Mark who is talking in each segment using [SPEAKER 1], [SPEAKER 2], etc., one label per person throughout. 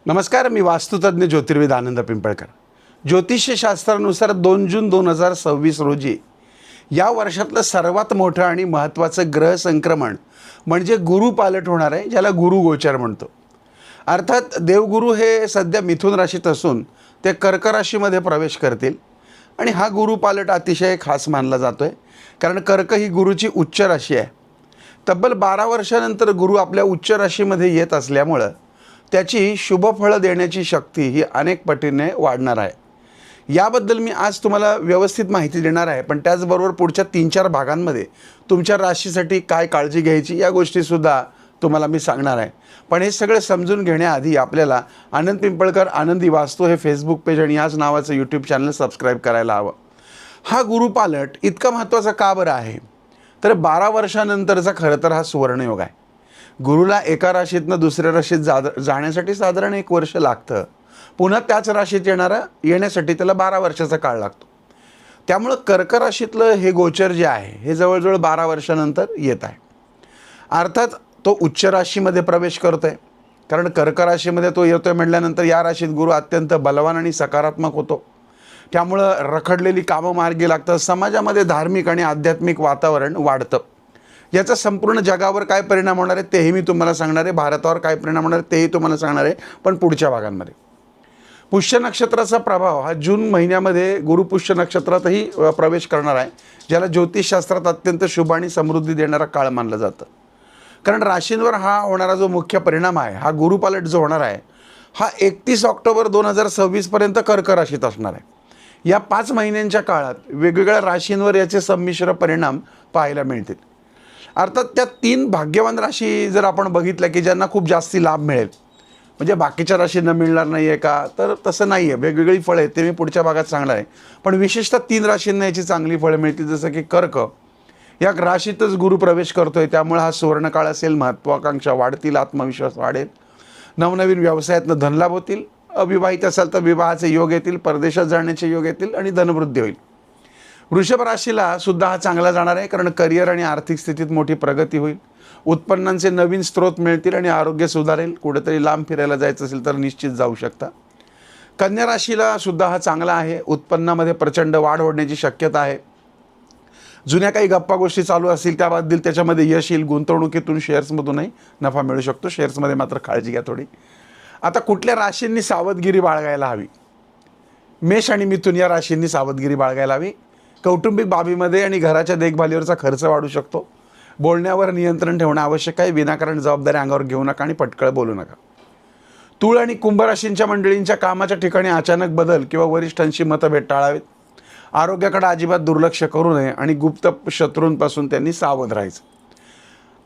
[SPEAKER 1] नमस्कार, मी वास्तुतज्ञ ज्योतिर्विद आनंद पिंपळकर. ज्योतिषशास्त्रानुसार 2 जून 2026 रोजी या वर्षातलं सर्वात मोठं आणि महत्त्वाचं ग्रह संक्रमण म्हणजे गुरु पालट होणार आहे, ज्याला गुरु गोचर म्हणतो. अर्थात देवगुरु हे सध्या मिथुन राशीत असून ते कर्क राशीमध्ये प्रवेश करतील आणि हा गुरु पालट अतिशय खास मानला जातो आहे, कारण कर्क ही गुरुची उच्च राशी आहे. तब्बल 12 वर्षानंतर गुरु आपल्या उच्च राशीमध्ये येत असल्यामुळं त्याची शुभफळं देण्याची शक्ती ही अनेक पटीने वाढणार आहे. याबद्दल मी आज तुम्हाला व्यवस्थित माहिती देणार आहे, पण त्याचबरोबर पुढच्या 3-4 भागांमध्ये तुमच्या राशीसाठी काय काळजी घ्यायची या गोष्टीसुद्धा तुम्हाला मी सांगणार आहे. पण हे सगळं समजून घेण्याआधी आपल्याला आनंद पिंपळकर आनंदी वास्तू हे फेसबुक पेज आणि याच नावाचं यूट्यूब चॅनल सबस्क्राईब करायला हवं. हा गुरुपालट इतका महत्त्वाचा का बरं आहे, तर 12 वर्षानंतरचा खरं तर हा सुवर्णयोग आहे. गुरुला एका राशीतनं दुसऱ्या राशीत जाण्यासाठी साधारण 1 वर्ष लागतं. पुन्हा त्याच राशीत येण्यासाठी त्याला 12 वर्षाचा काळ लागतो. त्यामुळं कर्क राशीतलं हे गोचर जे आहे हे जवळजवळ 12 वर्षानंतर येत आहे. अर्थात तो उच्च राशीमध्ये प्रवेश करतो आहे, कारण कर्क राशीमध्ये तो येतो आहे म्हटल्यानंतर या राशीत गुरु अत्यंत बलवान आणि सकारात्मक होतो. त्यामुळं रखडलेली कामं मार्गी लागतात. समाजामध्ये धार्मिक आणि आध्यात्मिक वातावरण वाढतं. याचा संपूर्ण जगावर काय परिणाम होणार आहे तेही मी तुम्हाला सांगणार आहे. भारतावर काय परिणाम होणार आहे तेही तुम्हाला सांगणार आहे, पण पुढच्या भागांमध्ये. पुष्य नक्षत्राचा प्रभाव हा जून महिन्यामध्ये गुरुपुष्य नक्षत्रातही प्रवेश करणार आहे, ज्याला ज्योतिषशास्त्रात अत्यंत शुभ आणि समृद्धी देणारा काळ मानलं जातं. कारण राशींवर हा होणारा जो मुख्य परिणाम आहे, हा गुरुपालट जो होणार आहे हा 31 ऑक्टोबर 2026 पर्यंत कर्क राशीत असणार आहे. या 5 महिन्यांच्या काळात वेगवेगळ्या राशींवर याचे संमिश्र परिणाम पाहायला मिळतील. अर्थात त्या 3 भाग्यवान राशी जर आपण बघितल्या की ज्यांना खूप जास्ती लाभ मिळेल, म्हणजे बाकीच्या राशींना मिळणार नाही आहे का, तर तसं नाही आहे. वेगवेगळी फळं आहेत ते मी पुढच्या भागात सांगणार आहे. पण विशेषतः 3 राशींना याची चांगली फळं मिळतील. जसं की कर्क या राशीतच गुरु प्रवेश करतो आहे, त्यामुळे हा सुवर्णकाळ असेल. महत्त्वाकांक्षा वाढतील, आत्मविश्वास वाढेल, नवनवीन व्यवसायातनं धनलाभ होतील. अविवाहित असाल तर विवाहाचे योग येतील, परदेशात जाण्याचे योग येतील आणि धनवृद्धी होईल. वृषभ राशीला सुद्धा हा चांगला जाणार आहे, कारण करिअर आणि आर्थिक स्थितीत मोठी प्रगती होईल. उत्पन्नांचे नवीन स्रोत मिळतील आणि आरोग्य सुधारेल. कुठेतरी लांब फिरायला जायचं असेल तर निश्चित जाऊ शकता. कन्या राशीला सुद्धा हा चांगला आहे. उत्पन्नामध्ये प्रचंड वाढ होण्याची शक्यता आहे. जुन्या काही गप्पा गोष्टी चालू असतील त्याबद्दल त्याच्यामध्ये यश येईल. गुंतवणुकीतून शेअर्समधूनही नफा मिळू शकतो. शेअर्समध्ये मात्र काळजी घ्या थोडी. आता कुठल्या राशींनी सावधगिरी बाळगायला हवी? मेष आणि मिथुन या राशींनी सावधगिरी बाळगायला हवी. कौटुंबिक बाबीमध्ये आणि घराच्या देखभालीवरचा खर्च वाढू शकतो. बोलण्यावर नियंत्रण ठेवणं आवश्यक आहे. विनाकारण जबाबदारी अंगावर घेऊ नका आणि पटकळ बोलू नका. तुळ आणि कुंभ राशींच्या मंडळींच्या कामाच्या ठिकाणी अचानक बदल किंवा वरिष्ठांशी मतभेद टाळावेत. आरोग्याकडे अजिबात दुर्लक्ष करू नये आणि गुप्त शत्रूंपासून त्यांनी सावध राहायचं.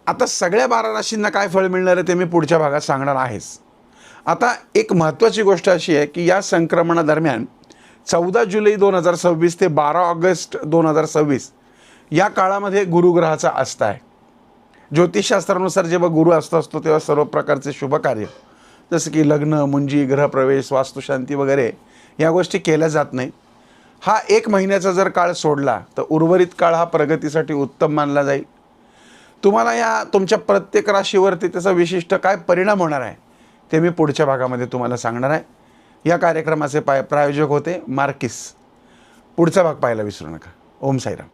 [SPEAKER 1] आता सगळ्या 12 राशींना काय फळ मिळणार आहे ते मी पुढच्या भागात सांगणार आहेच. आता एक महत्त्वाची गोष्ट अशी आहे की या संक्रमणादरम्यान 14 जुलै 2026 ते 12 ऑगस्ट 2026 या काळामध्ये गुरुग्रहाचा अस्त आहे. ज्योतिषशास्त्रानुसार जेव्हा गुरु असतो तेव्हा सर्व प्रकारचे शुभ कार्य जसं की लग्न, मुंजी, गृहप्रवेश, वास्तुशांती वगैरे या गोष्टी केल्या जात नाही. हा 1 महिन्याचा जर काळ सोडला तर उर्वरित काळ हा प्रगतीसाठी उत्तम मानला जाईल. तुम्हाला या तुमच्या प्रत्येक राशीवरती त्याचा विशिष्ट काय परिणाम होणार आहे ते मी पुढच्या भागामध्ये तुम्हाला सांगणार आहे. या कार्यक्रमाचे प्रायोजक होते मार्किस. पुढचा भाग पाहायला विसरू नका. ओम साईराम.